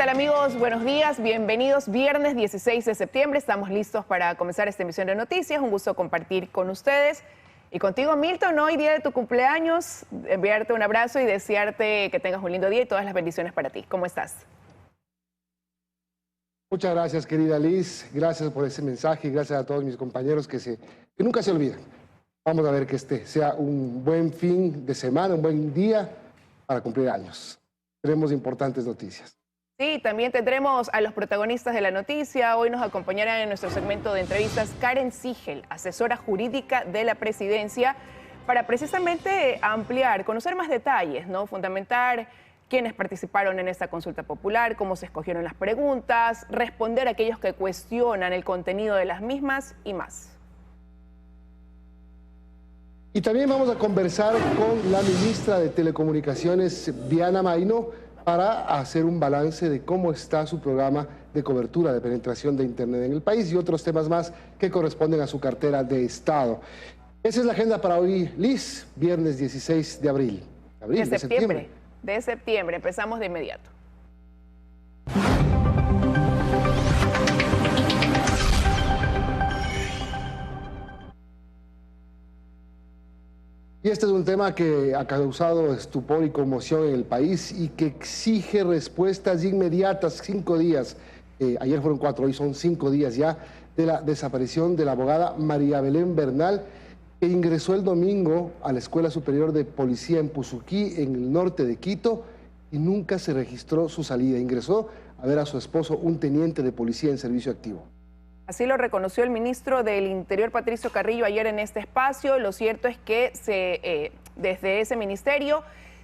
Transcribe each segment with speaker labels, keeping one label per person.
Speaker 1: tal, amigos? Buenos días, bienvenidos. Viernes 16 de septiembre, estamos listos para comenzar esta emisión de noticias. Un gusto compartir con ustedes y contigo, Milton. Hoy, día de tu cumpleaños, enviarte un abrazo y desearte que tengas un lindo día y todas las bendiciones para ti. ¿Cómo estás?
Speaker 2: Muchas gracias, querida Liz. Gracias por ese mensaje y gracias a todos mis compañeros que nunca se olvidan. Vamos a ver que este sea un buen fin de semana, un buen día para cumplir años. Tenemos importantes noticias.
Speaker 1: Sí, también tendremos a los protagonistas de la noticia. Hoy nos acompañará en nuestro segmento de entrevistas Karen Sigel, asesora jurídica de la presidencia, para precisamente ampliar, conocer más detalles, ¿no? Fundamentar quiénes participaron en esta consulta popular, cómo se escogieron las preguntas, responder a aquellos que cuestionan el contenido de las mismas y más.
Speaker 2: Y también vamos a conversar con la ministra de Telecomunicaciones, Diana Maino, para hacer un balance de cómo está su programa de cobertura de penetración de Internet en el país y otros temas más que corresponden a su cartera de Estado. Esa es la agenda para hoy, Liz, viernes 16 de abril.
Speaker 1: De septiembre. De septiembre, empezamos de inmediato.
Speaker 2: Y este es un tema que ha causado estupor y conmoción en el país y que exige respuestas inmediatas. 5 días, ayer fueron 4, hoy son 5 días ya, de la desaparición de la abogada María Belén Bernal, que ingresó el domingo a la Escuela Superior de Policía en Puzuquí, en el norte de Quito, y nunca se registró su salida. Ingresó a ver a su esposo, un teniente de policía en servicio activo.
Speaker 1: Así lo reconoció el ministro del Interior, Patricio Carrillo, ayer en este espacio. Lo cierto es que desde ese ministerio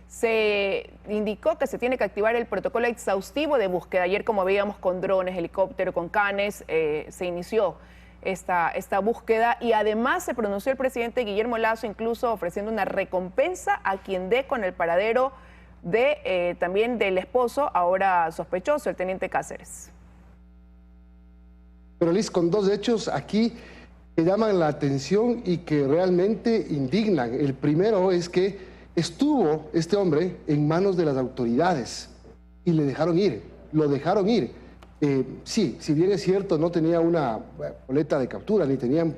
Speaker 1: se indicó que se tiene que activar el protocolo exhaustivo de búsqueda. Ayer, como veíamos, con drones, helicóptero, con canes, se inició esta búsqueda, y además se pronunció el presidente Guillermo Lasso, incluso ofreciendo una recompensa a quien dé con el paradero también del esposo, ahora sospechoso, el teniente Cáceres.
Speaker 2: Pero Liz, con 2 hechos aquí que llaman la atención y que realmente indignan. El primero es que estuvo este hombre en manos de las autoridades y le dejaron ir, lo dejaron ir. Sí, si bien es cierto, no tenía una boleta de captura, ni tenían,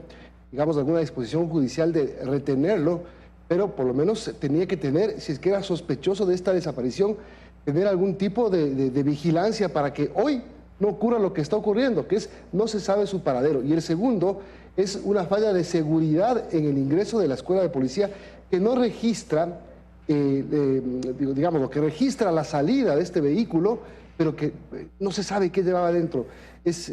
Speaker 2: digamos, alguna disposición judicial de retenerlo, pero por lo menos tenía que tener, si es que era sospechoso de esta desaparición, tener algún tipo de vigilancia para que hoy no ocurra lo que está ocurriendo, que es no se sabe su paradero. Y el segundo es una falla de seguridad en el ingreso de la escuela de policía que no registra, digamos, lo que registra la salida de este vehículo, pero que no se sabe qué llevaba dentro. Es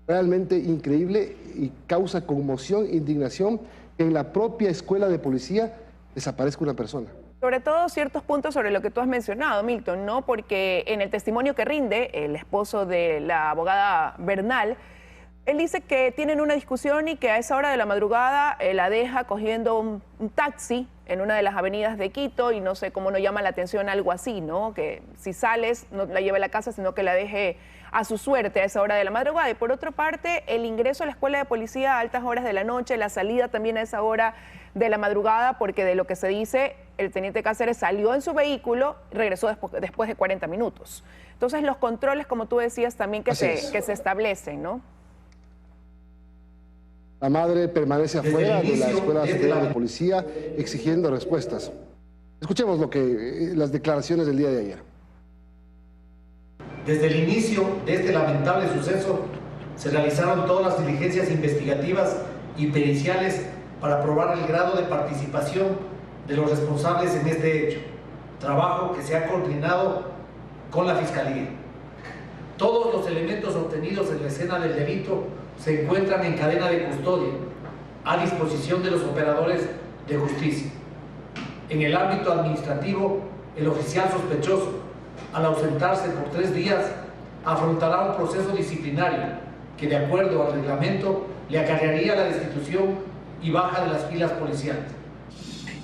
Speaker 2: realmente increíble y causa conmoción, indignación que en la propia escuela de policía desaparezca una persona.
Speaker 1: Sobre todo ciertos puntos sobre lo que tú has mencionado, Milton, ¿no? Porque en el testimonio que rinde el esposo de la abogada Bernal, él dice que tienen una discusión y que a esa hora de la madrugada la deja cogiendo un taxi en una de las avenidas de Quito, y no sé cómo no llama la atención algo así, ¿no? Que si sales no la lleve a la casa, sino que la deje a su suerte a esa hora de la madrugada. Y por otra parte, el ingreso a la escuela de policía a altas horas de la noche, la salida también a esa hora de la madrugada, porque de lo que se dice, el teniente Cáceres salió en su vehículo y regresó después de 40 minutos. Entonces, los controles, como tú decías, también que se establecen, ¿no?
Speaker 2: La madre permanece afuera de la Escuela Superior de Policía exigiendo respuestas. Escuchemos las declaraciones del día de ayer.
Speaker 3: Desde el inicio de este lamentable suceso se realizaron todas las diligencias investigativas y periciales para probar el grado de participación de los responsables en este hecho, trabajo que se ha coordinado con la Fiscalía. Todos los elementos obtenidos en la escena del delito se encuentran en cadena de custodia a disposición de los operadores de justicia. En el ámbito administrativo, el oficial sospechoso, al ausentarse por 3 días, afrontará un proceso disciplinario que, de acuerdo al reglamento, le acarrearía la destitución y baja de las filas policiales.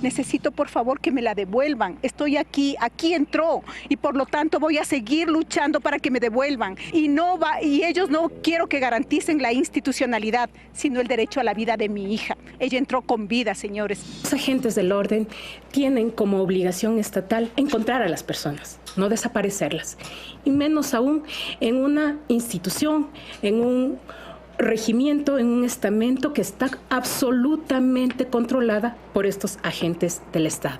Speaker 4: necesito por favor que me la devuelvan. Estoy aquí entró y por lo tanto voy a seguir luchando para que me devuelvan. Y ellos no quiero que garanticen la institucionalidad, sino el derecho a la vida de mi hija. Ella entró con vida, señores.
Speaker 5: Los agentes del orden tienen como obligación estatal encontrar a las personas, no desaparecerlas. Y menos aún en una institución, en un regimiento, en un estamento que está absolutamente controlada por estos agentes del Estado.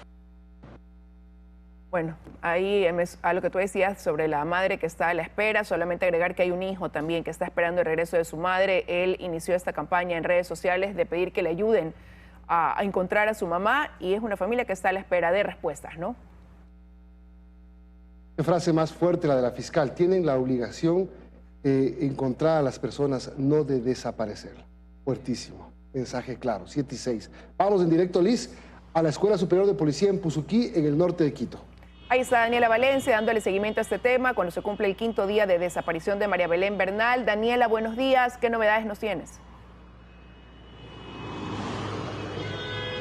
Speaker 1: Bueno, ahí a lo que tú decías sobre la madre que está a la espera, solamente agregar que hay un hijo también que está esperando el regreso de su madre. Él inició esta campaña en redes sociales de pedir que le ayuden a encontrar a su mamá y es una familia que está a la espera de respuestas, ¿no?
Speaker 2: Qué frase más fuerte la de la fiscal. Tienen la obligación de encontrar a las personas, no de desaparecer. Fuertísimo. Mensaje claro. 7 y 6. Vamos en directo, Liz, a la Escuela Superior de Policía en Puzuquí, en el norte de Quito.
Speaker 1: Ahí está Daniela Valencia dándole seguimiento a este tema cuando se cumple el 5º día de desaparición de María Belén Bernal. Daniela, buenos días. ¿Qué novedades nos tienes?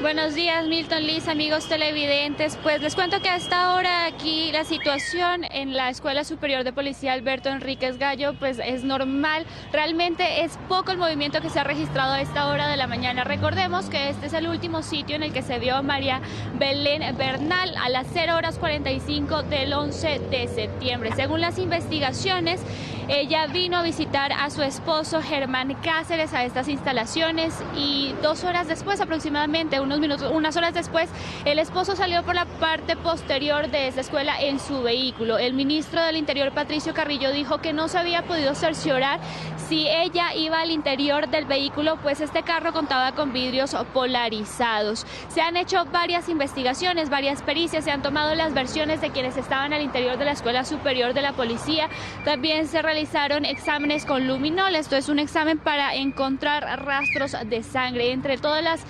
Speaker 6: Buenos días, Milton, Liz, amigos televidentes. Pues les cuento que a esta hora aquí la situación en la Escuela Superior de Policía Alberto Enríquez Gallo pues es normal. Realmente es poco el movimiento que se ha registrado a esta hora de la mañana. Recordemos que este es el último sitio en el que se vio a María Belén Bernal a las 0:45 del 11 de septiembre. Según las investigaciones, ella vino a visitar a su esposo Germán Cáceres a estas instalaciones y 2 horas después, aproximadamente unas horas después, el esposo salió por la parte posterior de esta escuela en su vehículo. El ministro del Interior, Patricio Carrillo, dijo que no se había podido cerciorar si ella iba al interior del vehículo, pues este carro contaba con vidrios polarizados. Se han hecho varias investigaciones, varias pericias, se han tomado las versiones de quienes estaban al interior de la Escuela Superior de la Policía. También se realizaron exámenes con luminol, esto es un examen para encontrar rastros de sangre. Entre todas las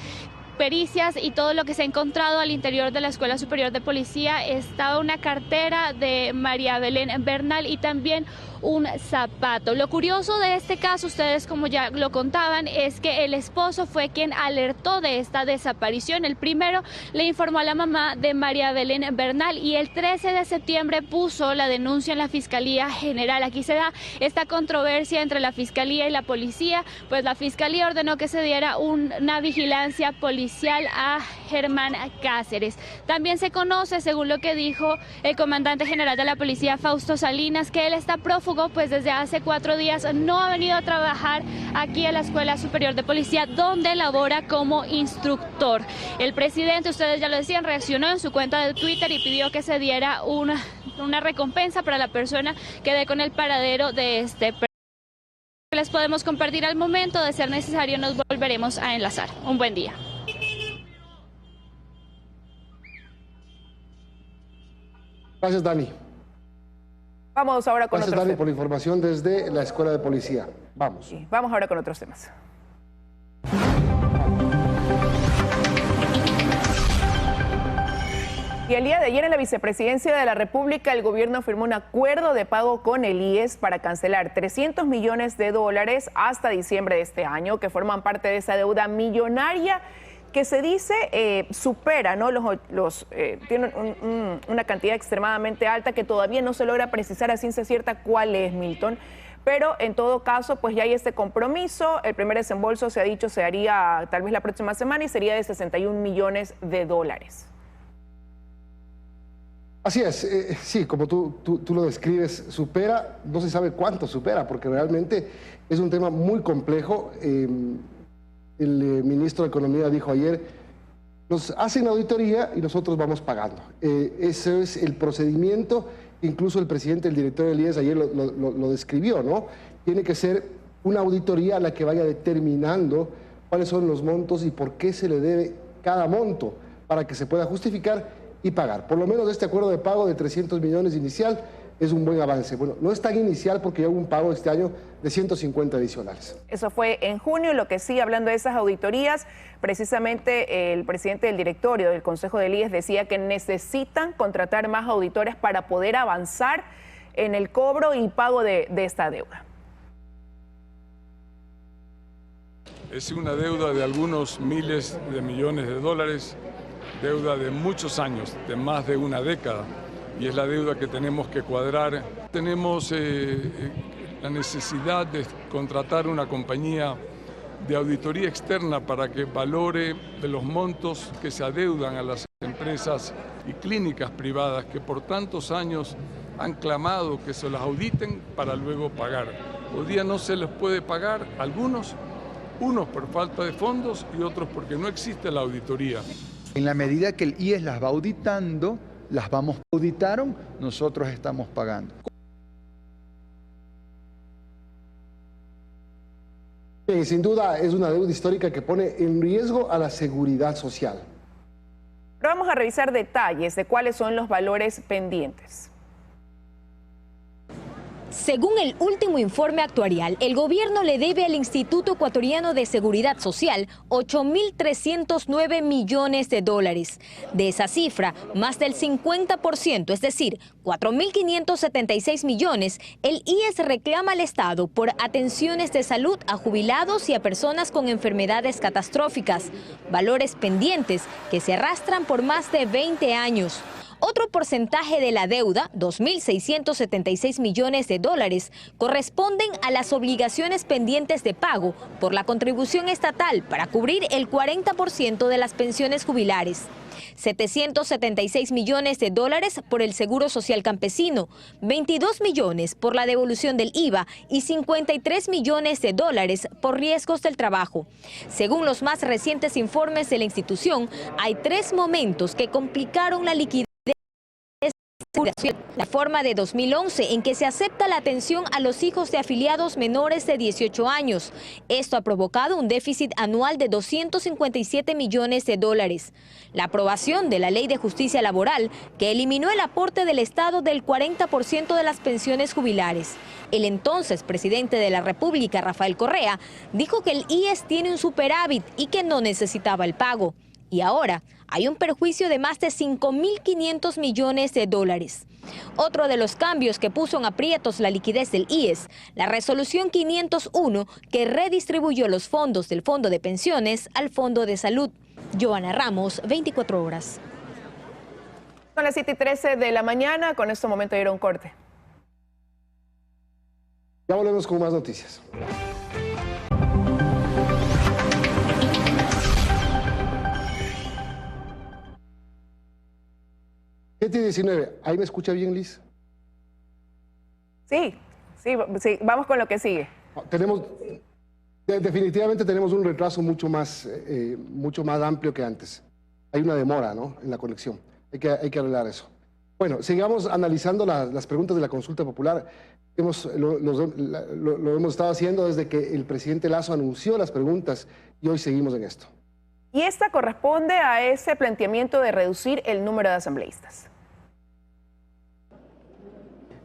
Speaker 6: pericias y todo lo que se ha encontrado al interior de la Escuela Superior de Policía estaba una cartera de María Belén Bernal y también un zapato. Lo curioso de este caso, ustedes como ya lo contaban, es que el esposo fue quien alertó de esta desaparición. El primero le informó a la mamá de María Belén Bernal y el 13 de septiembre puso la denuncia en la Fiscalía General. Aquí se da esta controversia entre la Fiscalía y la Policía, pues la Fiscalía ordenó que se diera una vigilancia policial a Germán Cáceres. También se conoce, según lo que dijo el comandante general de la Policía, Fausto Salinas, que él está prófugo, pues desde hace 4 días no ha venido a trabajar aquí a la Escuela Superior de Policía, donde labora como instructor. El presidente, ustedes ya lo decían, reaccionó en su cuenta de Twitter y pidió que se diera una recompensa para la persona que dé con el paradero de este. Les podemos compartir al momento. De ser necesario nos volveremos a enlazar. Un buen día.
Speaker 2: Gracias, Dani.
Speaker 1: Vamos ahora con
Speaker 2: Gracias,
Speaker 1: otros
Speaker 2: Dani,
Speaker 1: temas.
Speaker 2: por la información desde la Escuela de Policía. Vamos.
Speaker 1: Sí, vamos ahora con otros temas. Y el día de ayer en la Vicepresidencia de la República, el gobierno firmó un acuerdo de pago con el IES para cancelar $300 millones hasta diciembre de este año, que forman parte de esa deuda millonaria que se dice supera, ¿no? Tienen una cantidad extremadamente alta que todavía no se logra precisar a ciencia cierta cuál es, Milton. Pero en todo caso, pues ya hay este compromiso. El primer desembolso, se ha dicho, se haría tal vez la próxima semana y sería de $61 millones.
Speaker 2: Así es, sí, como tú lo describes, supera, no se sabe cuánto supera, porque realmente es un tema muy complejo. El ministro de Economía dijo ayer, nos hacen auditoría y nosotros vamos pagando. Ese es el procedimiento, incluso el presidente, el director del IES ayer lo describió, ¿no? Tiene que ser una auditoría a la que vaya determinando cuáles son los montos y por qué se le debe cada monto, para que se pueda justificar y pagar. Por lo menos este acuerdo de pago de 300 millones inicial es un buen avance. Bueno, no es tan inicial porque ya hubo un pago este año de 150 adicionales.
Speaker 1: Eso fue en junio. Lo que sí, hablando de esas auditorías, precisamente el presidente del directorio del Consejo del IES decía que necesitan contratar más auditores para poder avanzar en el cobro y pago de esta deuda.
Speaker 7: Es una deuda de algunos miles de millones de dólares deuda de muchos años, de más de una década, y es la deuda que tenemos que cuadrar. Tenemos la necesidad de contratar una compañía de auditoría externa para que valore de los montos que se adeudan a las empresas y clínicas privadas que por tantos años han clamado que se las auditen para luego pagar. Hoy día no se les puede pagar, algunos, unos por falta de fondos y otros porque no existe la auditoría.
Speaker 8: En la medida que el IES las va auditando, las vamos auditaron, nosotros estamos pagando.
Speaker 2: Sin duda es una deuda histórica que pone en riesgo a la seguridad social.
Speaker 1: Pero vamos a revisar detalles de cuáles son los valores pendientes.
Speaker 9: Según el último informe actuarial, el gobierno le debe al Instituto Ecuatoriano de Seguridad Social 8.309 millones de dólares. De esa cifra, más del 50%, es decir, 4.576 millones, el IES reclama al Estado por atenciones de salud a jubilados y a personas con enfermedades catastróficas, valores pendientes que se arrastran por más de 20 años. Otro porcentaje de la deuda, 2.676 millones de dólares, corresponden a las obligaciones pendientes de pago por la contribución estatal para cubrir el 40% de las pensiones jubilares. 776 millones de dólares por el Seguro Social Campesino, 22 millones por la devolución del IVA y 53 millones de dólares por riesgos del trabajo. Según los más recientes informes de la institución, hay 3 momentos que complicaron la liquidez. La forma de 2011 en que se acepta la atención a los hijos de afiliados menores de 18 años. Esto ha provocado un déficit anual de 257 millones de dólares. La aprobación de la Ley de Justicia Laboral, que eliminó el aporte del Estado del 40% de las pensiones jubilares. El entonces presidente de la República, Rafael Correa, dijo que el IES tiene un superávit y que no necesitaba el pago. Y ahora hay un perjuicio de más de 5.500 millones de dólares. Otro de los cambios que puso en aprietos la liquidez del IES, la resolución 501 que redistribuyó los fondos del Fondo de Pensiones al Fondo de Salud. Joana Ramos, 24 horas.
Speaker 1: Son las 7:13 de la mañana, con este momento de ir a un corte.
Speaker 2: Ya volvemos con más noticias. 7:19. ¿Ahí me escucha bien, Liz?
Speaker 1: Sí, vamos con lo que sigue.
Speaker 2: Definitivamente tenemos un retraso mucho más amplio que antes. Hay una demora, ¿no?, en la conexión. Hay que arreglar eso. Bueno, sigamos analizando las preguntas de la consulta popular. Lo hemos estado haciendo desde que el presidente Lasso anunció las preguntas y hoy seguimos en esto.
Speaker 1: Y esta corresponde a ese planteamiento de reducir el número de asambleístas.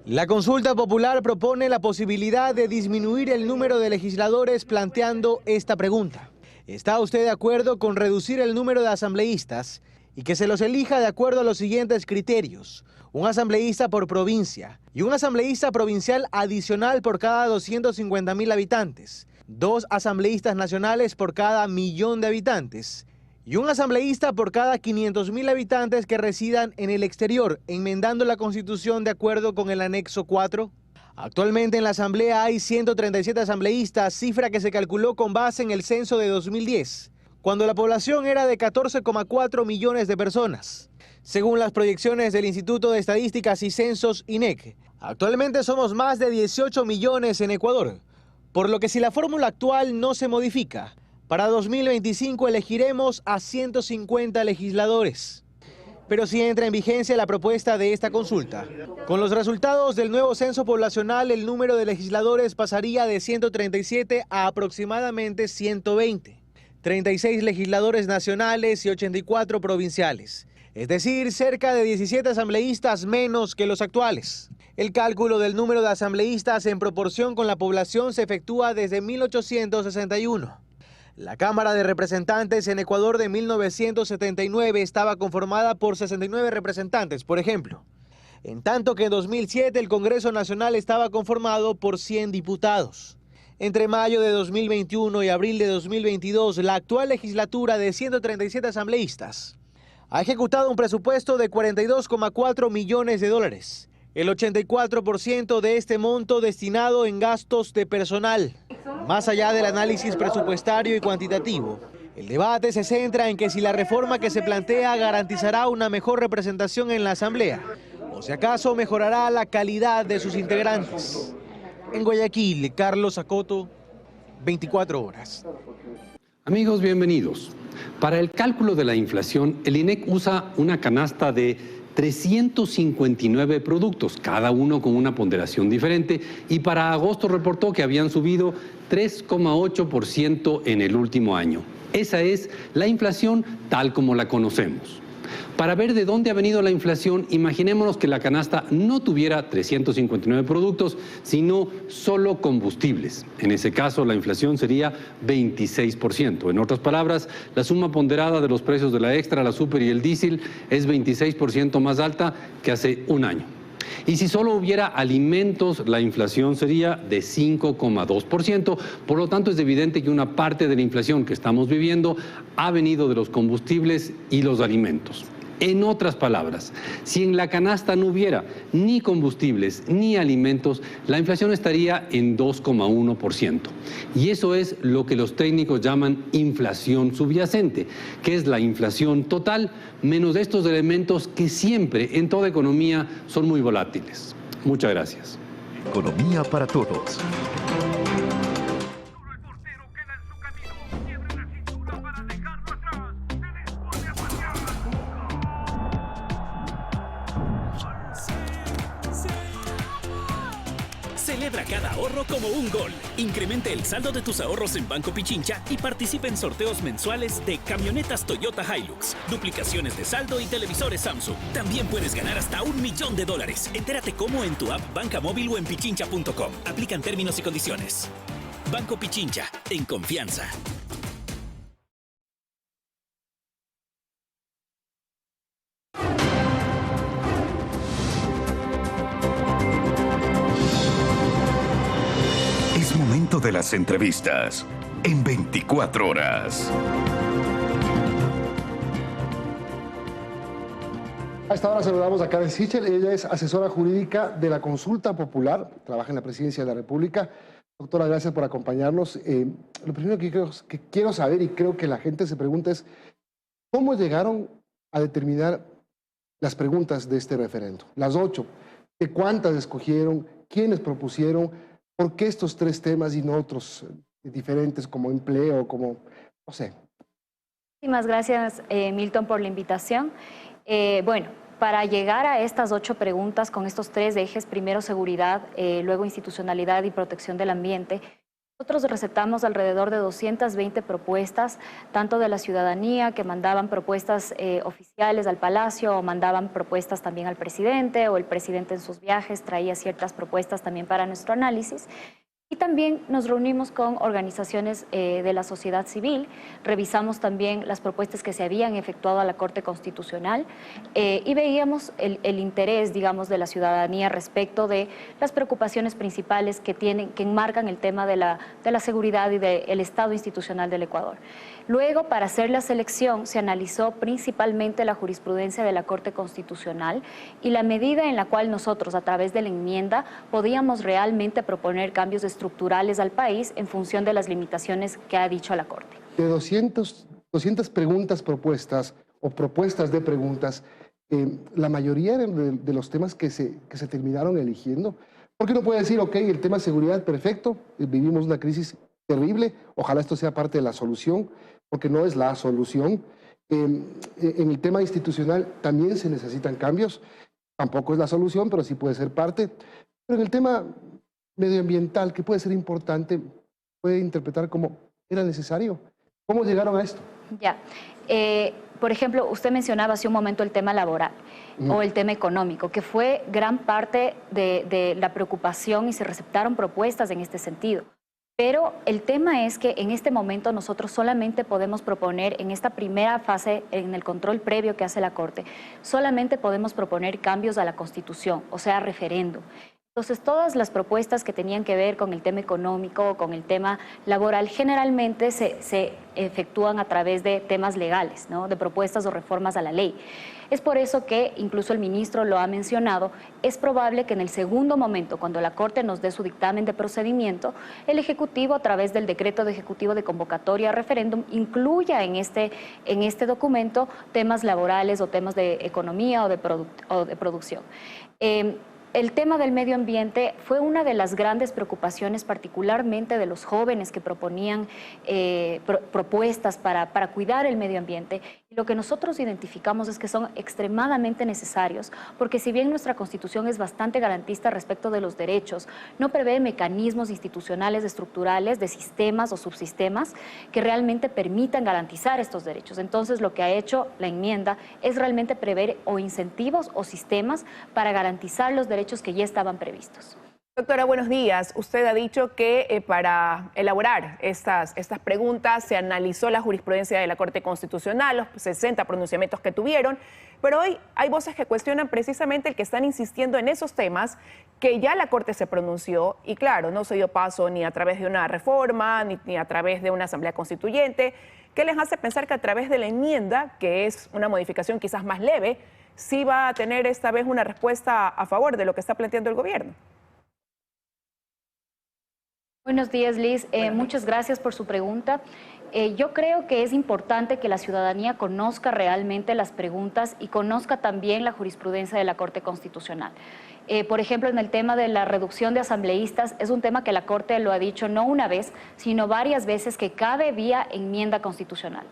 Speaker 10: La consulta popular propone la posibilidad de disminuir el número de legisladores planteando esta pregunta. ¿Está usted de acuerdo con reducir el número de asambleístas y que se los elija de acuerdo a los siguientes criterios? Un asambleísta por provincia y un asambleísta provincial adicional por cada 250.000 habitantes. 2 asambleístas nacionales por cada 1.000.000 de habitantes. Y un asambleísta por cada 500.000 habitantes que residan en el exterior, enmendando la Constitución de acuerdo con el anexo 4. Actualmente en la Asamblea hay 137 asambleístas, cifra que se calculó con base en el censo de 2010, cuando la población era de 14,4 millones de personas. Según las proyecciones del Instituto de Estadísticas y Censos, INEC, actualmente somos más de 18 millones en Ecuador, por lo que si la fórmula actual no se modifica, para 2025 elegiremos a 150 legisladores. Pero si entra en vigencia la propuesta de esta consulta, con los resultados del nuevo censo poblacional, el número de legisladores pasaría de 137 a aproximadamente 120. 36 legisladores nacionales y 84 provinciales. Es decir, cerca de 17 asambleístas menos que los actuales. El cálculo del número de asambleístas en proporción con la población se efectúa desde 1861. La Cámara de Representantes en Ecuador de 1979 estaba conformada por 69 representantes, por ejemplo. En tanto que en 2007 el Congreso Nacional estaba conformado por 100 diputados. Entre mayo de 2021 y abril de 2022, la actual legislatura de 137 asambleístas ha ejecutado un presupuesto de 42,4 millones de dólares. El 84% de este monto destinado en gastos de personal. Más allá del análisis presupuestario y cuantitativo, el debate se centra en que si la reforma que se plantea garantizará una mejor representación en la Asamblea, o si acaso mejorará la calidad de sus integrantes. En Guayaquil, Carlos Acoto, 24 horas.
Speaker 11: Amigos, bienvenidos. Para el cálculo de la inflación, el INEC usa una canasta de 359 productos, cada uno con una ponderación diferente, y para agosto reportó que habían subido 3,8% en el último año. Esa es la inflación tal como la conocemos. Para ver de dónde ha venido la inflación, imaginémonos que la canasta no tuviera 359 productos, sino solo combustibles. En ese caso, la inflación sería 26%. En otras palabras, la suma ponderada de los precios de la extra, la super y el diésel es 26% más alta que hace un año. Y si solo hubiera alimentos, la inflación sería de 5,2%. Por lo tanto, es evidente que una parte de la inflación que estamos viviendo ha venido de los combustibles y los alimentos. En otras palabras, si en la canasta no hubiera ni combustibles ni alimentos, la inflación estaría en 2,1%. Y eso es lo que los técnicos llaman inflación subyacente, que es la inflación total menos estos elementos que siempre en toda economía son muy volátiles. Muchas gracias.
Speaker 12: Economía para todos.
Speaker 13: Celebra cada ahorro como un gol. Incremente el saldo de tus ahorros en Banco Pichincha y participe en sorteos mensuales de camionetas Toyota Hilux, duplicaciones de saldo y televisores Samsung. También puedes ganar hasta $1 millón. Entérate cómo en tu app Banca Móvil o en pichincha.com. Aplican términos y condiciones. Banco Pichincha, en confianza.
Speaker 12: Momento de las entrevistas en 24 horas.
Speaker 2: A esta hora saludamos a Karen Sichel. Ella es asesora jurídica de la Consulta Popular, trabaja en la Presidencia de la República. Doctora, gracias por acompañarnos. Lo primero que quiero saber, y creo que la gente se pregunta, es ¿cómo llegaron a determinar las preguntas de este referendo? Las 8. ¿De cuántas escogieron? ¿Quiénes propusieron? ¿Por qué estos 3 temas y no otros diferentes como empleo, como, no sé?
Speaker 14: Muchísimas gracias, Milton, por la invitación. Bueno, para llegar a estas 8 preguntas con estos 3 ejes, primero seguridad, luego institucionalidad y protección del ambiente, nosotros recetamos alrededor de 220 propuestas, tanto de la ciudadanía, que mandaban propuestas oficiales al Palacio, o mandaban propuestas también al presidente, o el presidente en sus viajes traía ciertas propuestas también para nuestro análisis. Y también nos reunimos con organizaciones de la sociedad civil, revisamos también las propuestas que se habían efectuado a la Corte Constitucional y veíamos el interés, digamos, de la ciudadanía respecto de las preocupaciones principales que enmarcan el tema de la seguridad y del Estado institucional del Ecuador. Luego, para hacer la selección, se analizó principalmente la jurisprudencia de la Corte Constitucional y la medida en la cual nosotros, a través de la enmienda, podíamos realmente proponer cambios estructurales al país en función de las limitaciones que ha dicho la Corte.
Speaker 2: De 200 preguntas propuestas o propuestas de preguntas, la mayoría de los temas que se terminaron eligiendo, porque uno puede decir, ok, el tema de seguridad, perfecto, vivimos una crisis terrible, ojalá esto sea parte de la solución, porque no es la solución. En el tema institucional también se necesitan cambios, tampoco es la solución, pero sí puede ser parte. Pero en el tema medioambiental, que puede ser importante, puede interpretar como era necesario. ¿Cómo llegaron a esto?
Speaker 14: Ya. Por ejemplo, usted mencionaba hace un momento el tema laboral o el tema económico, que fue gran parte de la preocupación y se receptaron propuestas en este sentido. Pero el tema es que en este momento nosotros solamente podemos proponer, en esta primera fase, en el control previo que hace la Corte, solamente podemos proponer cambios a la Constitución, o sea, referendo. Entonces, todas las propuestas que tenían que ver con el tema económico, con el tema laboral, generalmente se efectúan a través de temas legales, ¿no? De propuestas o reformas a la ley. Es por eso que, incluso el ministro lo ha mencionado, es probable que en el segundo momento, cuando la Corte nos dé su dictamen de procedimiento, el Ejecutivo, a través del decreto de Ejecutivo de convocatoria a referéndum, incluya en este documento temas laborales o temas de economía o de producción. El tema del medio ambiente fue una de las grandes preocupaciones, particularmente de los jóvenes que proponían propuestas para cuidar el medio ambiente. Y lo que nosotros identificamos es que son extremadamente necesarios, porque si bien nuestra Constitución es bastante garantista respecto de los derechos, no prevé mecanismos institucionales, estructurales, de sistemas o subsistemas que realmente permitan garantizar estos derechos. Entonces, lo que ha hecho la enmienda es realmente prever o incentivos o sistemas para garantizar los derechos que ya estaban previstos.
Speaker 1: Doctora, buenos días. Usted ha dicho que para elaborar estas preguntas se analizó la jurisprudencia de la Corte Constitucional, los 60 pronunciamientos que tuvieron, pero hoy hay voces que cuestionan precisamente el que están insistiendo en esos temas que ya la Corte se pronunció y claro, no se dio paso ni a través de una reforma ni a través de una asamblea constituyente. ¿Qué les hace pensar que a través de la enmienda, que es una modificación quizás más leve, sí va a tener esta vez una respuesta a favor de lo que está planteando el gobierno?
Speaker 14: Buenos días, Liz. Muchas gracias por su pregunta. Yo creo que es importante que la ciudadanía conozca realmente las preguntas y conozca también la jurisprudencia de la Corte Constitucional. Por ejemplo, en el tema de la reducción de asambleístas, es un tema que la Corte lo ha dicho no una vez, sino varias veces, que cabe vía enmienda constitucional.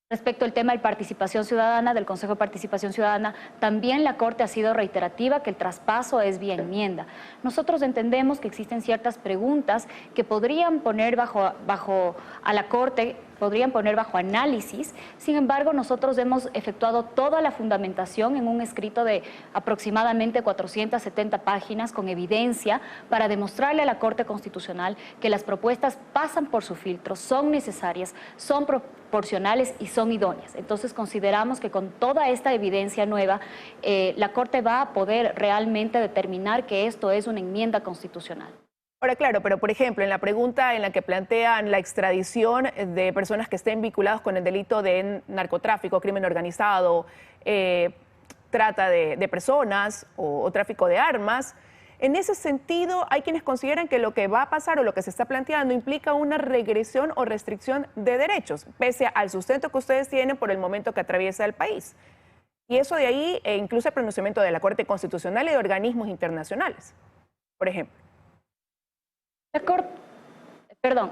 Speaker 14: Respecto al tema de participación ciudadana, del Consejo de Participación Ciudadana, también la Corte ha sido reiterativa que el traspaso es vía enmienda. Nosotros entendemos que existen ciertas preguntas que podrían poner bajo a la Corte, podrían poner bajo análisis. Sin embargo, nosotros hemos efectuado toda la fundamentación en un escrito de aproximadamente 470 páginas con evidencia para demostrarle a la Corte Constitucional que las propuestas pasan por su filtro, son necesarias, son proporcionales y son idóneas. Entonces consideramos que con toda esta evidencia nueva, la Corte va a poder realmente determinar que esto es una enmienda constitucional.
Speaker 1: Ahora, claro, pero por ejemplo, en la pregunta en la que plantean la extradición de personas que estén vinculadas con el delito de narcotráfico, crimen organizado, trata de personas o tráfico de armas, en ese sentido hay quienes consideran que lo que va a pasar o lo que se está planteando implica una regresión o restricción de derechos, pese al sustento que ustedes tienen por el momento que atraviesa el país. Y eso de ahí incluso el pronunciamiento de la Corte Constitucional y de organismos internacionales, por ejemplo.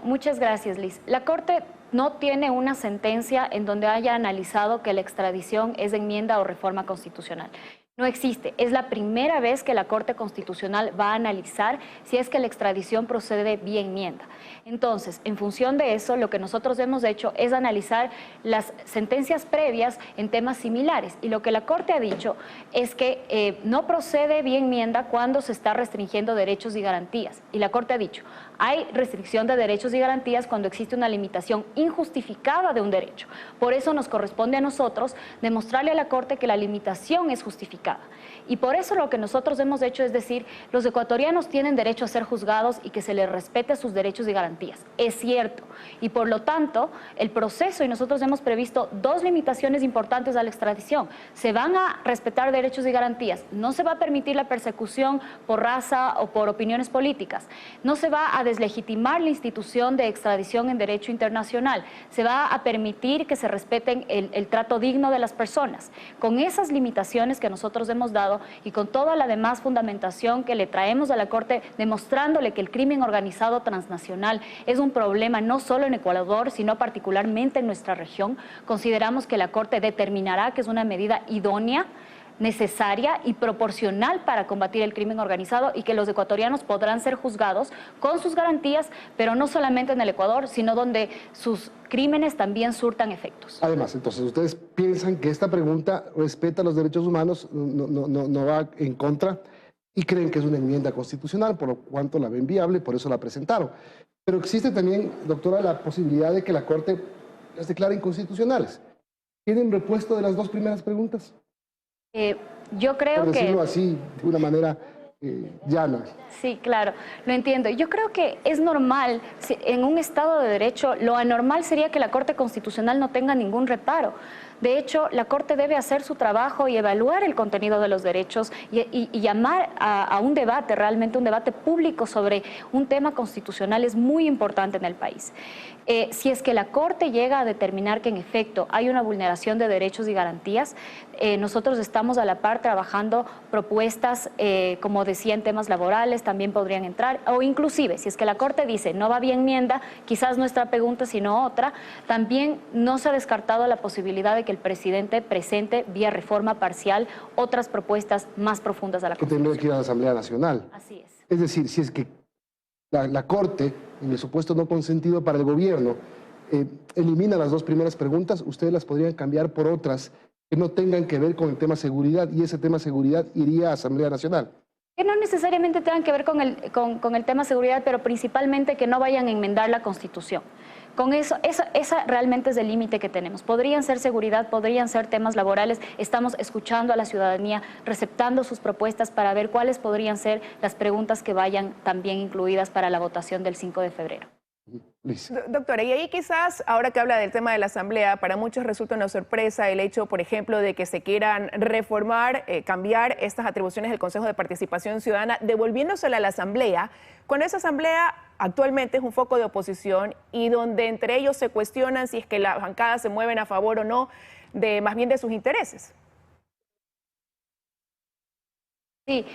Speaker 14: Muchas gracias, Liz. La Corte no tiene una sentencia en donde haya analizado que la extradición es enmienda o reforma constitucional. No existe. Es la primera vez que la Corte Constitucional va a analizar si es que la extradición procede vía enmienda. Entonces, en función de eso, lo que nosotros hemos hecho es analizar las sentencias previas en temas similares. Y lo que la Corte ha dicho es que no procede vía enmienda cuando se está restringiendo derechos y garantías. Y la Corte ha dicho, hay restricción de derechos y garantías cuando existe una limitación injustificada de un derecho. Por eso nos corresponde a nosotros demostrarle a la Corte que la limitación es justificada. Y por eso lo que nosotros hemos hecho es decir, los ecuatorianos tienen derecho a ser juzgados y que se les respete sus derechos y garantías. Es cierto. Y por lo tanto, el proceso, y nosotros hemos previsto dos limitaciones importantes a la extradición. Se van a respetar derechos y garantías. No se va a permitir la persecución por raza o por opiniones políticas. No se va a deslegitimar la institución de extradición en derecho internacional. Se va a permitir que se respeten el trato digno de las personas. Con esas limitaciones que nosotros hemos dado y con toda la demás fundamentación que le traemos a la Corte, demostrándole que el crimen organizado transnacional es un problema no solo en Ecuador, sino particularmente en nuestra región, consideramos que la Corte determinará que es una medida idónea, necesaria y proporcional para combatir el crimen organizado y que los ecuatorianos podrán ser juzgados con sus garantías, pero no solamente en el Ecuador, sino donde sus crímenes también surtan efectos.
Speaker 2: Además, entonces, ¿ustedes piensan que esta pregunta respeta los derechos humanos, no va en contra y creen que es una enmienda constitucional, por lo cuanto la ven viable, por eso la presentaron? Pero existe también, doctora, la posibilidad de que la Corte las declare inconstitucionales. ¿Tienen repuesto de las dos primeras preguntas?
Speaker 14: Yo creo
Speaker 2: por decirlo
Speaker 14: que...
Speaker 2: así, de una manera Llana.
Speaker 14: Sí, claro, lo entiendo. Yo creo que es normal, en un Estado de Derecho, lo anormal sería que la Corte Constitucional no tenga ningún reparo. De hecho, la Corte debe hacer su trabajo y evaluar el contenido de los derechos y llamar a un debate, realmente un debate público sobre un tema constitucional es muy importante en el país. Si es que la Corte llega a determinar que en efecto hay una vulneración de derechos y garantías, nosotros estamos a la par trabajando propuestas, como decía, en temas laborales, también podrían entrar, o inclusive, si es que la Corte dice no va bien enmienda, quizás nuestra pregunta sino otra, también no se ha descartado la posibilidad de que el presidente presente vía reforma parcial otras propuestas más profundas a la Constitución.
Speaker 2: Que tendría que ir a la Asamblea Nacional.
Speaker 14: Así es.
Speaker 2: Es decir, si es que la Corte, en el supuesto no consentido para el gobierno, elimina las dos primeras preguntas, ustedes las podrían cambiar por otras que no tengan que ver con el tema seguridad, y ese tema seguridad iría a Asamblea Nacional.
Speaker 14: Que no necesariamente tengan que ver con el tema seguridad, pero principalmente que no vayan a enmendar la Constitución. Con eso, esa realmente es el límite que tenemos. Podrían ser seguridad, podrían ser temas laborales. Estamos escuchando a la ciudadanía, receptando sus propuestas para ver cuáles podrían ser las preguntas que vayan también incluidas para la votación del 5 de febrero.
Speaker 1: Doctora, y ahí quizás, ahora que habla del tema de la Asamblea, para muchos resulta una sorpresa el hecho, por ejemplo, de que se quieran reformar, cambiar estas atribuciones del Consejo de Participación Ciudadana, devolviéndosela a la Asamblea, cuando esa Asamblea actualmente es un foco de oposición y donde entre ellos se cuestionan si es que las bancadas se mueven a favor o no, más bien de sus intereses.
Speaker 14: Sí,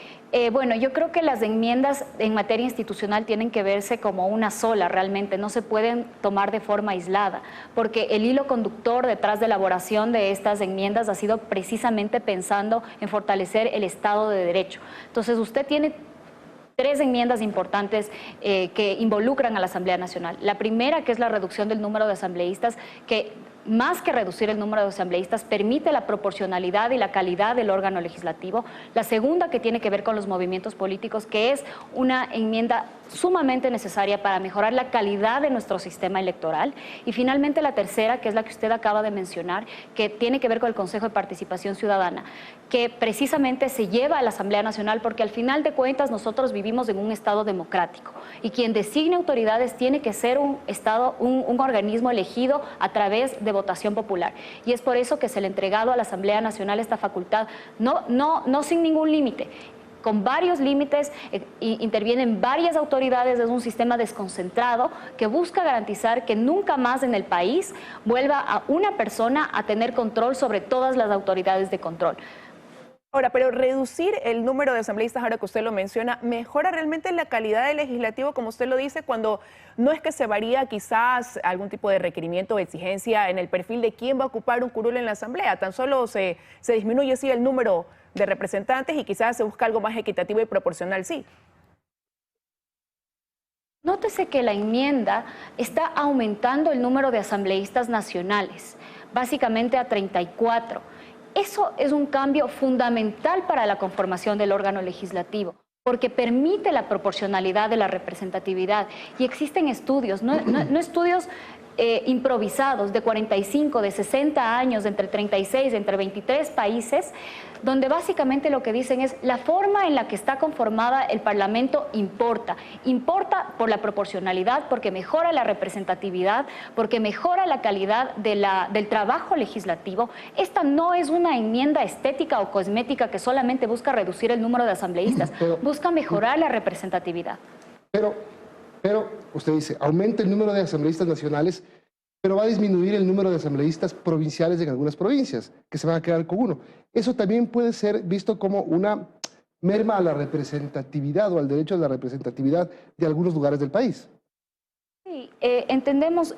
Speaker 14: bueno, yo creo que las enmiendas en materia institucional tienen que verse como una sola realmente, no se pueden tomar de forma aislada, porque el hilo conductor detrás de la elaboración de estas enmiendas ha sido precisamente pensando en fortalecer el Estado de Derecho. Entonces usted tiene tres enmiendas importantes que involucran a la Asamblea Nacional. La primera, que es la reducción del número de asambleístas, que más que reducir el número de asambleístas, permite la proporcionalidad y la calidad del órgano legislativo. La segunda, que tiene que ver con los movimientos políticos, que es una enmienda sumamente necesaria para mejorar la calidad de nuestro sistema electoral. Y finalmente la tercera, que es la que usted acaba de mencionar, que tiene que ver con el Consejo de Participación Ciudadana, que precisamente se lleva a la Asamblea Nacional porque al final de cuentas nosotros vivimos en un Estado democrático y quien designe autoridades tiene que ser un organismo elegido a través de votación popular. Y es por eso que se le ha entregado a la Asamblea Nacional esta facultad, no sin ningún límite, con varios límites, intervienen varias autoridades, es un sistema desconcentrado que busca garantizar que nunca más en el país vuelva a una persona a tener control sobre todas las autoridades de control.
Speaker 1: Ahora, pero reducir el número de asambleístas, ahora que usted lo menciona, ¿mejora realmente la calidad del legislativo, como usted lo dice, cuando no es que se varía quizás algún tipo de requerimiento o exigencia en el perfil de quién va a ocupar un curul en la asamblea? Tan solo se disminuye así el número de representantes y quizás se busca algo más equitativo y proporcional, sí.
Speaker 14: Nótese que la enmienda está aumentando el número de asambleístas nacionales, básicamente a 34. Eso es un cambio fundamental para la conformación del órgano legislativo, porque permite la proporcionalidad de la representatividad. Y existen estudios, no estudios improvisados, de 45, de 60 años, de entre 36, de entre 23 países, donde básicamente lo que dicen es la forma en la que está conformada el Parlamento importa. Importa por la proporcionalidad, porque mejora la representatividad, porque mejora la calidad del trabajo legislativo. Esta no es una enmienda estética o cosmética que solamente busca reducir el número de asambleístas, busca mejorar la representatividad.
Speaker 2: Pero usted dice, aumenta el número de asambleístas nacionales, pero va a disminuir el número de asambleístas provinciales en algunas provincias, que se van a quedar con uno. Eso también puede ser visto como una merma a la representatividad o al derecho a la representatividad de algunos lugares del país.
Speaker 14: Sí, entendemos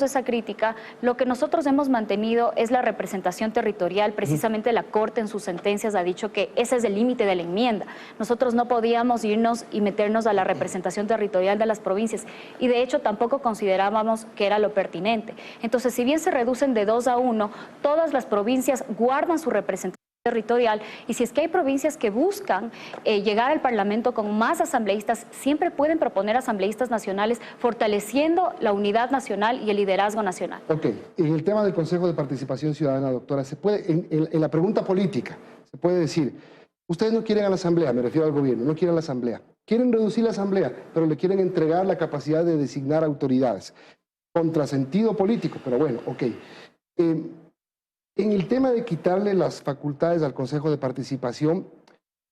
Speaker 14: esa crítica. Lo que nosotros hemos mantenido es la representación territorial. Precisamente la Corte en sus sentencias ha dicho que ese es el límite de la enmienda. Nosotros no podíamos irnos y meternos a la representación territorial de las provincias y de hecho tampoco considerábamos que era lo pertinente. Entonces, si bien se reducen de 2 a 1, todas las provincias guardan su representación territorial y si es que hay provincias que buscan llegar al Parlamento con más asambleístas, siempre pueden proponer asambleístas nacionales fortaleciendo la unidad nacional y el liderazgo nacional.
Speaker 2: Ok, en el tema del Consejo de Participación Ciudadana, doctora, se puede, en la pregunta política, se puede decir, Ustedes no quieren a la Asamblea, me refiero al gobierno, no quieren a la Asamblea. Quieren reducir la Asamblea, pero le quieren entregar la capacidad de designar autoridades. Contrasentido político, pero bueno, ok. En el tema de quitarle las facultades al Consejo de Participación,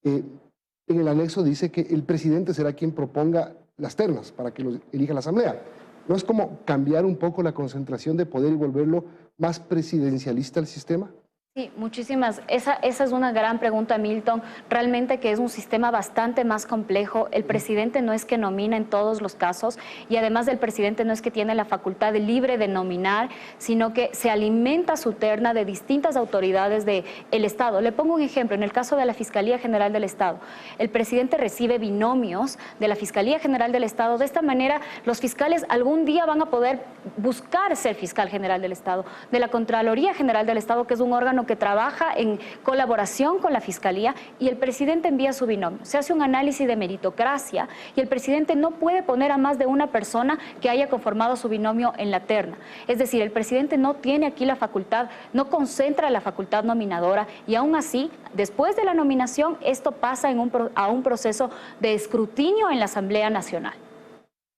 Speaker 2: en el anexo dice que el presidente será quien proponga las ternas para que los elija la Asamblea. ¿No es como cambiar un poco la concentración de poder y volverlo más presidencialista el sistema?
Speaker 14: Sí, muchísimas. Esa es una gran pregunta, Milton. Realmente que es un sistema bastante más complejo. El presidente no es que nomina en todos los casos y además el presidente no es que tiene la facultad libre de nominar, sino que se alimenta su terna de distintas autoridades del Estado. Le pongo un ejemplo. En el caso de la Fiscalía General del Estado, el presidente recibe binomios de la Fiscalía General del Estado. De esta manera, los fiscales algún día van a poder buscar ser fiscal general del Estado. De la Contraloría General del Estado, que es un órgano que trabaja en colaboración con la Fiscalía, y el presidente envía su binomio. Se hace un análisis de meritocracia y el presidente no puede poner a más de una persona que haya conformado su binomio en la terna. Es decir, el presidente no tiene aquí la facultad, no concentra la facultad nominadora y aún así, después de la nominación, esto pasa a un proceso de escrutinio en la Asamblea Nacional.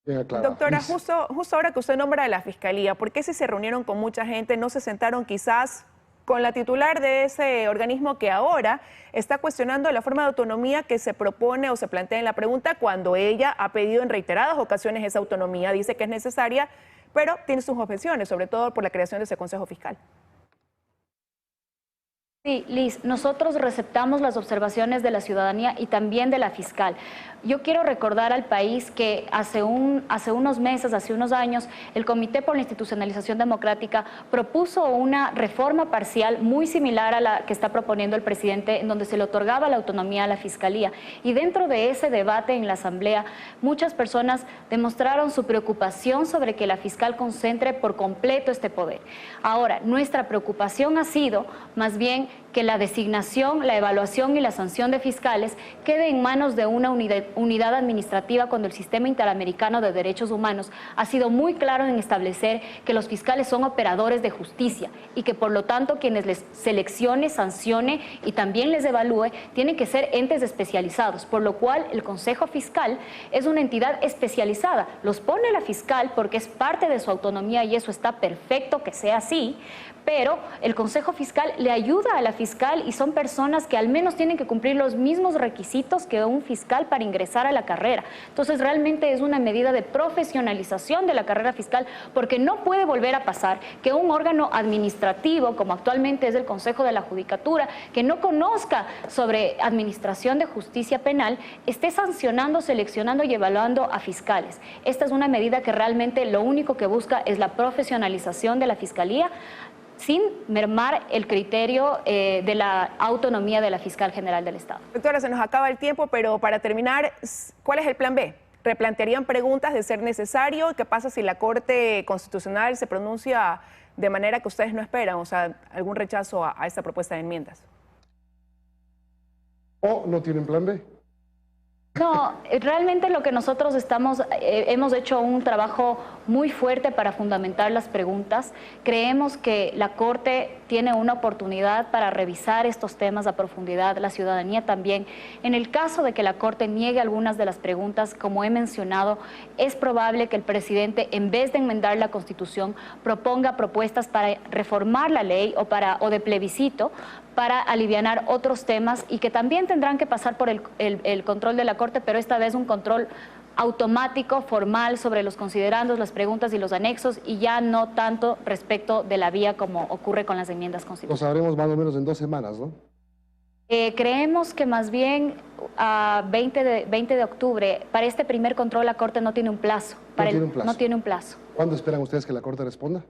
Speaker 1: Doctora, justo ahora que usted nombra a la Fiscalía, ¿por qué si se reunieron con mucha gente no se sentaron quizás con la titular de ese organismo que ahora está cuestionando la forma de autonomía que se propone o se plantea en la pregunta, cuando ella ha pedido en reiteradas ocasiones esa autonomía, dice que es necesaria, pero tiene sus objeciones, sobre todo por la creación de ese Consejo Fiscal?
Speaker 14: Sí, Liz, nosotros receptamos las observaciones de la ciudadanía y también de la fiscal. Yo quiero recordar al país que hace unos meses, hace unos años, el Comité por la Institucionalización Democrática propuso una reforma parcial muy similar a la que está proponiendo el presidente, en donde se le otorgaba la autonomía a la Fiscalía. Y dentro de ese debate en la Asamblea, muchas personas demostraron su preocupación sobre que la fiscal concentre por completo este poder. Ahora, nuestra preocupación ha sido, más bien, que la designación, la evaluación y la sanción de fiscales quede en manos de una unidad administrativa, cuando el Sistema Interamericano de Derechos Humanos ha sido muy claro en establecer que los fiscales son operadores de justicia y que por lo tanto quienes les seleccione, sancione y también les evalúe tienen que ser entes especializados, por lo cual el Consejo Fiscal es una entidad especializada. Los pone la fiscal porque es parte de su autonomía y eso está perfecto que sea así, pero el Consejo Fiscal le ayuda a la fiscal y son personas que al menos tienen que cumplir los mismos requisitos que un fiscal para ingresar a la carrera. Entonces realmente es una medida de profesionalización de la carrera fiscal, porque no puede volver a pasar que un órgano administrativo, como actualmente es el Consejo de la Judicatura, que no conozca sobre administración de justicia penal, esté sancionando, seleccionando y evaluando a fiscales. Esta es una medida que realmente lo único que busca es la profesionalización de la Fiscalía, sin mermar el criterio de la autonomía de la Fiscal General del Estado.
Speaker 1: Doctora, se nos acaba el tiempo, pero para terminar, ¿cuál es el plan B? ¿Replantearían preguntas de ser necesario? ¿Qué pasa si la Corte Constitucional se pronuncia de manera que ustedes no esperan? O sea, algún rechazo a esta propuesta de enmiendas.
Speaker 2: ¿O no tienen plan B?
Speaker 14: No, realmente lo que nosotros hemos hecho un trabajo muy fuerte para fundamentar las preguntas. Creemos que la Corte tiene una oportunidad para revisar estos temas a profundidad, la ciudadanía también. En el caso de que la Corte niegue algunas de las preguntas, como he mencionado, es probable que el presidente, en vez de enmendar la Constitución, proponga propuestas para reformar la ley o de plebiscito, para alivianar otros temas y que también tendrán que pasar por el control de la Corte, pero esta vez un control automático, formal, sobre los considerandos, las preguntas y los anexos, y ya no tanto respecto de la vía como ocurre con las enmiendas constitucionales.
Speaker 2: Lo sabremos más o menos en 2 semanas, ¿no?
Speaker 14: Creemos que más bien a 20 de octubre, para este primer control la Corte no tiene un plazo. No tiene un plazo.
Speaker 2: ¿Cuándo esperan ustedes que la Corte responda?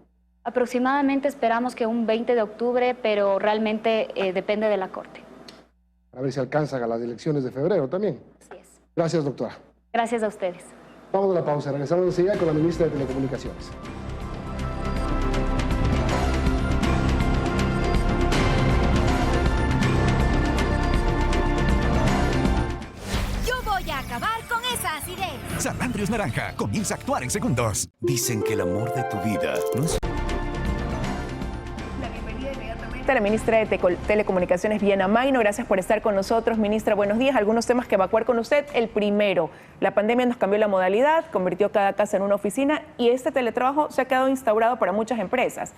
Speaker 14: Aproximadamente esperamos que un 20 de octubre, pero realmente depende de la Corte.
Speaker 2: A ver si alcanzan a las elecciones de febrero también.
Speaker 14: Así es.
Speaker 2: Gracias, doctora.
Speaker 14: Gracias a ustedes.
Speaker 2: Vamos a la pausa. Regresamos enseguida con la ministra de Telecomunicaciones.
Speaker 15: Yo voy a acabar con esa acidez.
Speaker 12: San Andrés Naranja comienza a actuar en segundos. Dicen que el amor de tu vida no es...
Speaker 1: La bienvenida inmediatamente conecta la ministra de Telecomunicaciones, Viviana Maino. Gracias por estar con nosotros, ministra. Buenos días. Algunos temas que evacuar con usted. El primero, la pandemia nos cambió la modalidad, convirtió cada casa en una oficina y este teletrabajo se ha quedado instaurado para muchas empresas.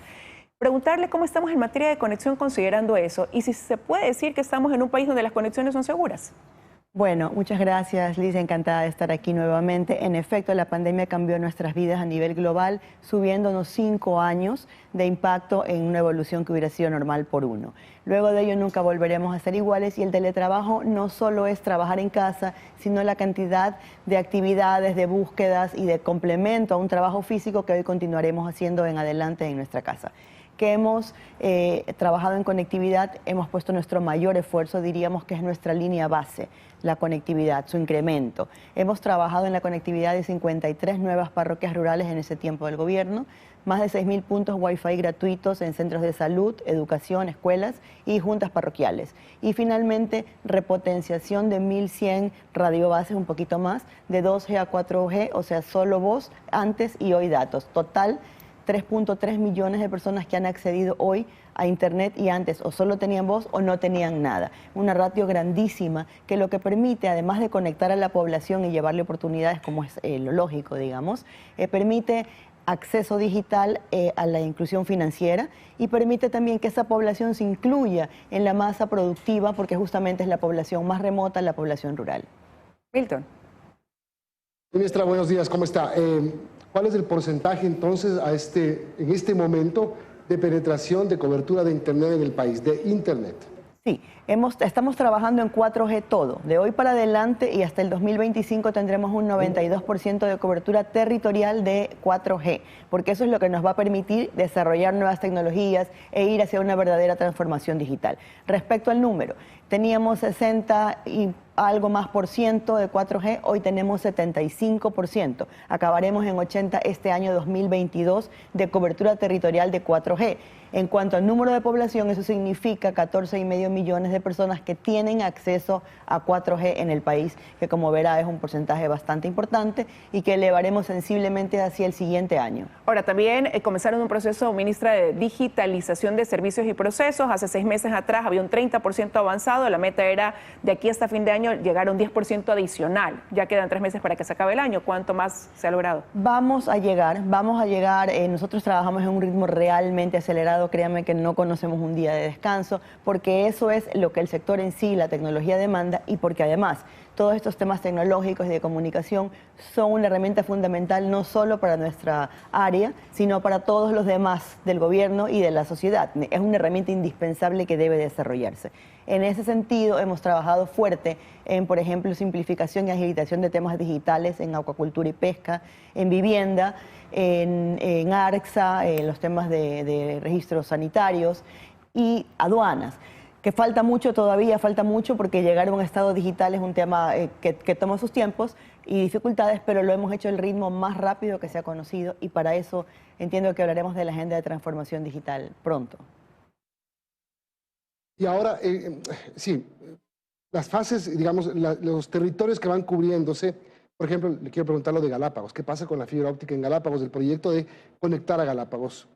Speaker 1: Preguntarle cómo estamos en materia de conexión considerando eso y si se puede decir que estamos en un país donde las conexiones son seguras.
Speaker 16: Bueno, muchas gracias, Liz. Encantada de estar aquí nuevamente. En efecto, la pandemia cambió nuestras vidas a nivel global, subiéndonos 5 años de impacto en una evolución que hubiera sido normal por 1. Luego de ello nunca volveremos a ser iguales y el teletrabajo no solo es trabajar en casa, sino la cantidad de actividades, de búsquedas y de complemento a un trabajo físico que hoy continuaremos haciendo en adelante en nuestra casa. Que hemos trabajado en conectividad, hemos puesto nuestro mayor esfuerzo, diríamos que es nuestra línea base, la conectividad, su incremento. Hemos trabajado en la conectividad de 53 nuevas parroquias rurales en ese tiempo del gobierno, más de 6.000 puntos Wi-Fi gratuitos en centros de salud, educación, escuelas y juntas parroquiales. Y finalmente, repotenciación de 1.100 radiobases, un poquito más, de 2G a 4G, o sea, solo voz, antes y hoy datos. Total, 3.3 millones de personas que han accedido hoy a Internet y antes o solo tenían voz o no tenían nada. Una ratio grandísima que lo que permite, además de conectar a la población y llevarle oportunidades, como es lo lógico, digamos, permite acceso digital a la inclusión financiera y permite también que esa población se incluya en la masa productiva porque justamente es la población más remota, la población rural.
Speaker 1: Milton.
Speaker 2: Ministra, buenos días, ¿cómo está? ¿Cuál es el porcentaje entonces en este momento de penetración de cobertura de Internet en el país, de Internet?
Speaker 16: Sí, estamos trabajando en 4G todo. De hoy para adelante y hasta el 2025 tendremos un 92% de cobertura territorial de 4G, porque eso es lo que nos va a permitir desarrollar nuevas tecnologías e ir hacia una verdadera transformación digital. Respecto al número, teníamos 60 y algo más por ciento de 4G, hoy tenemos 75%. Acabaremos en 80 este año 2022 de cobertura territorial de 4G. En cuanto al número de población, eso significa 14,5 millones de personas que tienen acceso a 4G en el país, que como verá es un porcentaje bastante importante y que elevaremos sensiblemente hacia el siguiente año.
Speaker 1: Ahora, también comenzaron un proceso, ministra, de digitalización de servicios y procesos. Hace 6 meses atrás había un 30% avanzado, la meta era de aquí hasta fin de año llegar a un 10% adicional. Ya quedan 3 meses para que se acabe el año. ¿Cuánto más se ha logrado?
Speaker 16: Vamos a llegar. Nosotros trabajamos en un ritmo realmente acelerado. Créanme que no conocemos un día de descanso, porque eso es lo que el sector en sí, la tecnología demanda, y porque además todos estos temas tecnológicos y de comunicación son una herramienta fundamental no solo para nuestra área, sino para todos los demás del gobierno y de la sociedad. Es una herramienta indispensable que debe desarrollarse. En ese sentido, hemos trabajado fuerte en, por ejemplo, simplificación y agilización de temas digitales en acuacultura y pesca, en vivienda, en ARCSA, en los temas de registros sanitarios y aduanas. Que falta mucho todavía, falta mucho porque llegar a un estado digital es un tema que toma sus tiempos y dificultades, pero lo hemos hecho al ritmo más rápido que se ha conocido y para eso entiendo que hablaremos de la agenda de transformación digital pronto.
Speaker 2: Y ahora, sí, las fases, digamos, los territorios que van cubriéndose, por ejemplo, le quiero preguntar lo de Galápagos. ¿Qué pasa con la fibra óptica en Galápagos, el proyecto de conectar a Galápagos?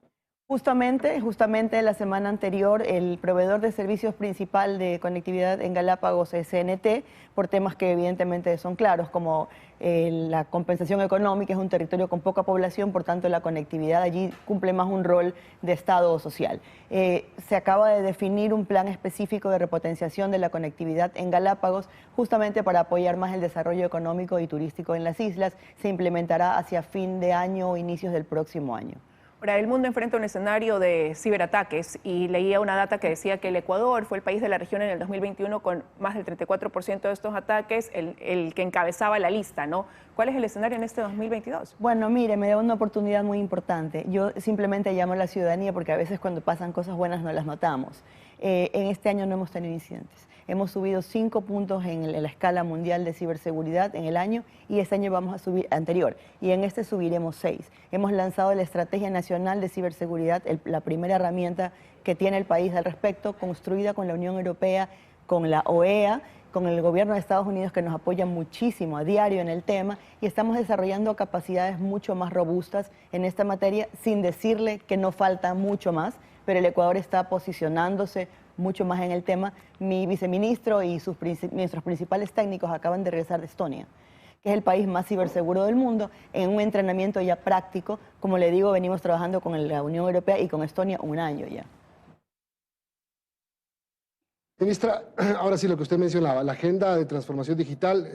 Speaker 16: Justamente la semana anterior, el proveedor de servicios principal de conectividad en Galápagos es CNT, por temas que evidentemente son claros, como la compensación económica, es un territorio con poca población, por tanto la conectividad allí cumple más un rol de Estado social. Se acaba de definir un plan específico de repotenciación de la conectividad en Galápagos, justamente para apoyar más el desarrollo económico y turístico en las islas. Se implementará hacia fin de año o inicios del próximo año.
Speaker 1: Ahora, el mundo enfrenta un escenario de ciberataques y leía una data que decía que el Ecuador fue el país de la región en el 2021 con más del 34% de estos ataques, el que encabezaba la lista, ¿no? ¿Cuál es el escenario en este 2022?
Speaker 16: Bueno, mire, me da una oportunidad muy importante. Yo simplemente llamo a la ciudadanía porque a veces cuando pasan cosas buenas no las notamos. En este año no hemos tenido incidentes. Hemos subido 5 puntos en la escala mundial de ciberseguridad en el año y este año vamos a subir anterior y en este subiremos 6. Hemos lanzado la Estrategia Nacional de Ciberseguridad, la primera herramienta que tiene el país al respecto, construida con la Unión Europea, con la OEA, con el gobierno de Estados Unidos que nos apoya muchísimo a diario en el tema y estamos desarrollando capacidades mucho más robustas en esta materia sin decirle que no falta mucho más, pero el Ecuador está posicionándose mucho más en el tema. Mi viceministro y nuestros principales técnicos acaban de regresar de Estonia, que es el país más ciberseguro del mundo, en un entrenamiento ya práctico. Como le digo, venimos trabajando con la Unión Europea y con Estonia un año ya.
Speaker 2: Ministra, ahora sí lo que usted mencionaba, la agenda de transformación digital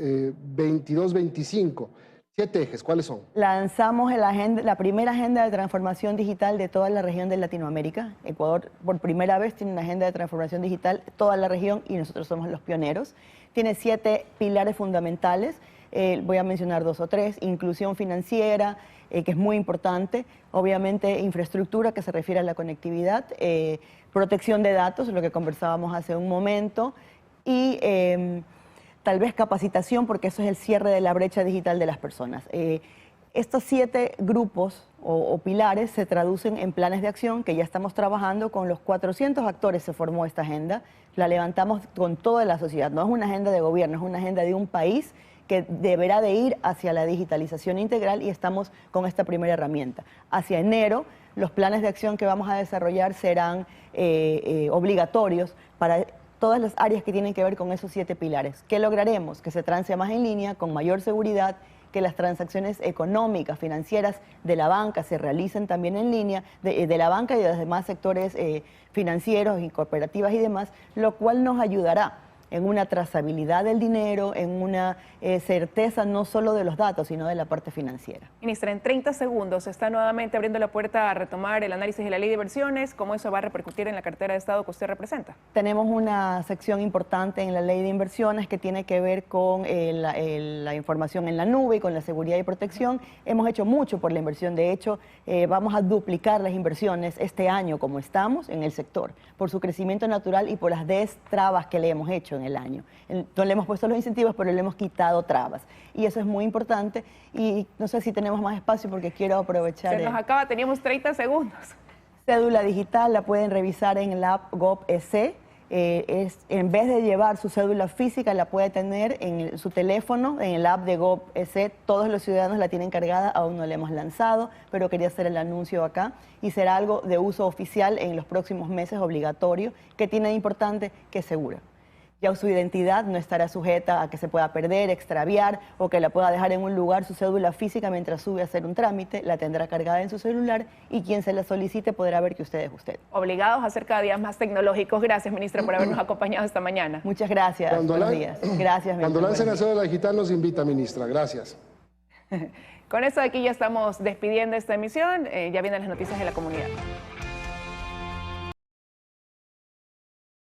Speaker 2: 22-25, 7 ejes, ¿cuáles son?
Speaker 16: Lanzamos la primera agenda de transformación digital de toda la región de Latinoamérica. Ecuador por primera vez tiene una agenda de transformación digital, toda la región, y nosotros somos los pioneros. Tiene 7 pilares fundamentales. Voy a mencionar 2 o 3, inclusión financiera, que es muy importante, obviamente infraestructura, que se refiere a la conectividad, protección de datos, lo que conversábamos hace un momento, y tal vez capacitación, porque eso es el cierre de la brecha digital de las personas. Estos 7 grupos o pilares se traducen en planes de acción que ya estamos trabajando con los 400 actores. Se formó esta agenda, la levantamos con toda la sociedad, no es una agenda de gobierno, es una agenda de un país que deberá de ir hacia la digitalización integral, y estamos con esta primera herramienta. Hacia enero, los planes de acción que vamos a desarrollar serán obligatorios para todas las áreas que tienen que ver con esos 7 pilares. ¿Qué lograremos? Que se trance más en línea, con mayor seguridad, que las transacciones económicas, financieras de la banca se realicen también en línea, de la banca y de los demás sectores financieros y cooperativas y demás, lo cual nos ayudará en una trazabilidad del dinero, en una certeza no solo de los datos, sino de la parte financiera.
Speaker 1: Ministra, en 30 segundos está nuevamente abriendo la puerta a retomar el análisis de la ley de inversiones. ¿Cómo eso va a repercutir en la cartera de Estado que usted representa?
Speaker 16: Tenemos una sección importante en la ley de inversiones que tiene que ver con la información en la nube y con la seguridad y protección. Hemos hecho mucho por la inversión. De hecho, vamos a duplicar las inversiones este año como estamos en el sector, por su crecimiento natural y por las destrabas que le hemos hecho en el año. No le hemos puesto los incentivos, pero le hemos quitado trabas. Y eso es muy importante. Y no sé si tenemos más espacio porque quiero aprovechar.
Speaker 1: Se nos acaba, teníamos 30 segundos.
Speaker 16: Cédula digital la pueden revisar en la app GovEC. En vez de llevar su cédula física, la puede tener en su teléfono, en el app de GovEC. Todos los ciudadanos la tienen cargada, aún no la hemos lanzado, pero quería hacer el anuncio acá. Y será algo de uso oficial en los próximos meses, obligatorio, que tiene de importante que es segura. Ya su identidad no estará sujeta a que se pueda perder, extraviar o que la pueda dejar en un lugar. Su cédula física, mientras sube a hacer un trámite, la tendrá cargada en su celular, y quien se la solicite podrá ver que usted es usted.
Speaker 1: Obligados a ser cada día más tecnológicos. Gracias, ministra, por habernos acompañado esta mañana.
Speaker 16: Muchas gracias. Buenos días. Gracias.
Speaker 2: Cuando lancen la cédula digital nos invita, ministra. Gracias.
Speaker 1: Con eso de aquí ya estamos despidiendo esta emisión. Ya vienen las noticias de la comunidad.